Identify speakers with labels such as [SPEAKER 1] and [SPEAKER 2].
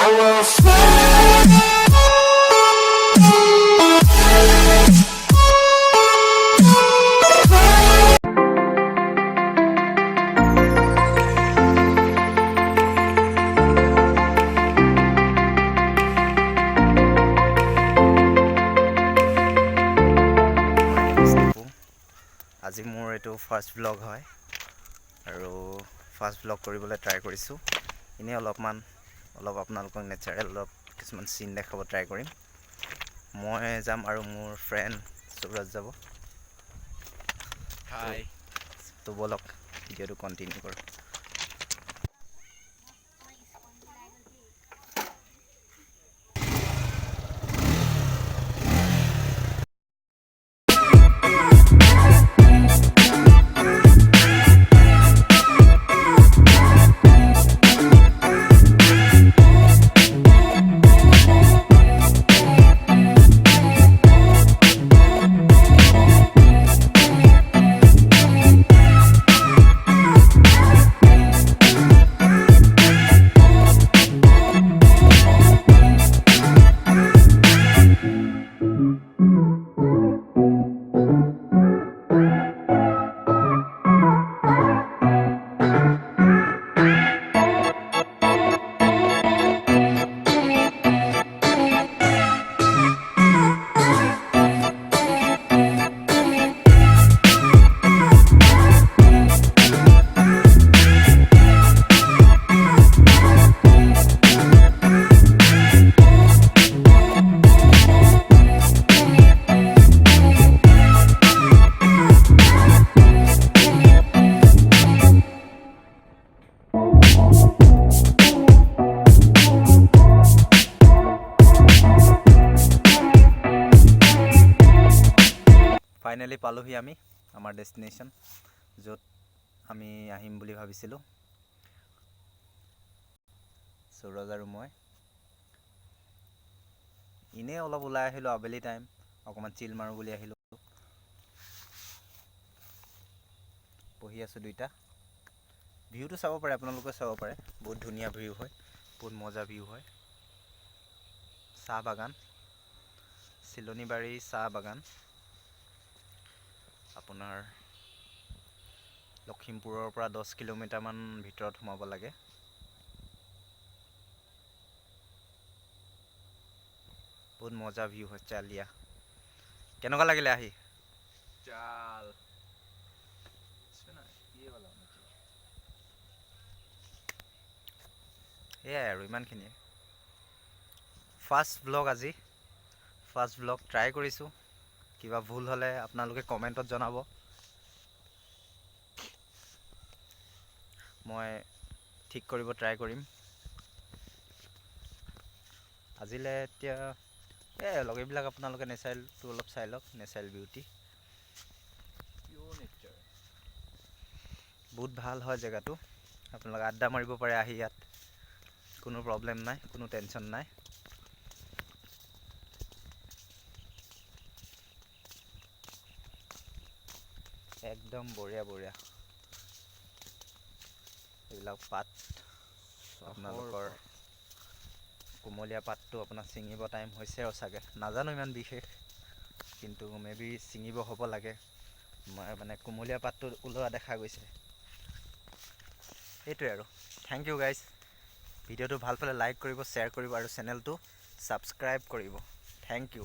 [SPEAKER 1] আজি মোৰ এইটো ফাৰ্ষ্ট ব্লগ হয় আৰু ফাৰ্ষ্ট ব্লগ কৰিবলৈ ট্ৰাই কৰিছোঁ। এনেই অলপ আপোনালোকক নেচাৰেল কিছুমান চিন দেখাব ট্ৰাই কৰিম। মই যাম আৰু মোৰ ফ্ৰেণ্ড সুৰজ যাব। হাই তো বলক ভিডিঅ'টো কণ্টিনিউ কৰোঁ। ফাইনেলি পালোহি আমি আমাৰ ডেষ্টিনেশ্যন, য'ত আমি আহিম বুলি ভাবিছিলোঁ, সুৰজ আৰু মই। এনেই অলপ ওলাই আহিলোঁ আবেলি টাইম, অকণমান চিল মাৰোঁ বুলি আহিলোঁ। বহি আছোঁ দুইটা। ভিউটো চাব পাৰে, আপোনালোকে চাব পাৰে, বহুত ধুনীয়া ভিউ হয়, বহুত মজা ভিউ হয়। চাহ বাগান, চিলনীবাৰী চাহ বাগান, আপোনাৰ লখিমপুৰৰ পৰা 10 কিলোমিটাৰমান ভিতৰত সোমাব লাগে। বহুত মজা ভিউ হয়, চালিয়া। কেনেকুৱা লাগিলে আহি? চাল এয়াই আৰু ইমানখিনিয়ে। ফাৰ্ষ্ট ব্লগ আজি, ফাৰ্ষ্ট ব্লগ ট্ৰাই কৰিছোঁ। কিবা ভুল হ'লে আপোনালোকে কমেণ্টত জনাব, মই ঠিক কৰিব ট্ৰাই কৰিম। আজিলৈ এতিয়া লগৰবিলাক আপোনালোকে নেচাৰেলটো অলপ চাই লওক, নেচাৰেল বিউটি। বহুত ভাল হয় জেগাটো, আপোনালোকে আড্ডা মাৰিব পাৰে আহি ইয়াত, কোনো প্ৰব্লেম নাই, কোনো টেনশ্যন নাই। একদম বঢ়িয়া বঢ়িয়া। এইবিলাক পাত আপোনালোকৰ কুমলীয়া পাতটো আপোনাৰ ছিঙিব টাইম হৈছে আৰু চাগে, নাজানো ইমান বিশেষ, কিন্তু মে বি ছিঙিব হ'ব লাগে। মই মানে কুমলীয়া পাতটো ওলোৱা দেখা গৈছে। সেইটোৱে আৰু, থেংক ইউ গাইজ। ভিডিঅ'টো ভাল পালে লাইক কৰিব, শ্বেয়াৰ কৰিব আৰু চেনেলটো ছাবস্ক্ৰাইব কৰিব। Thank U.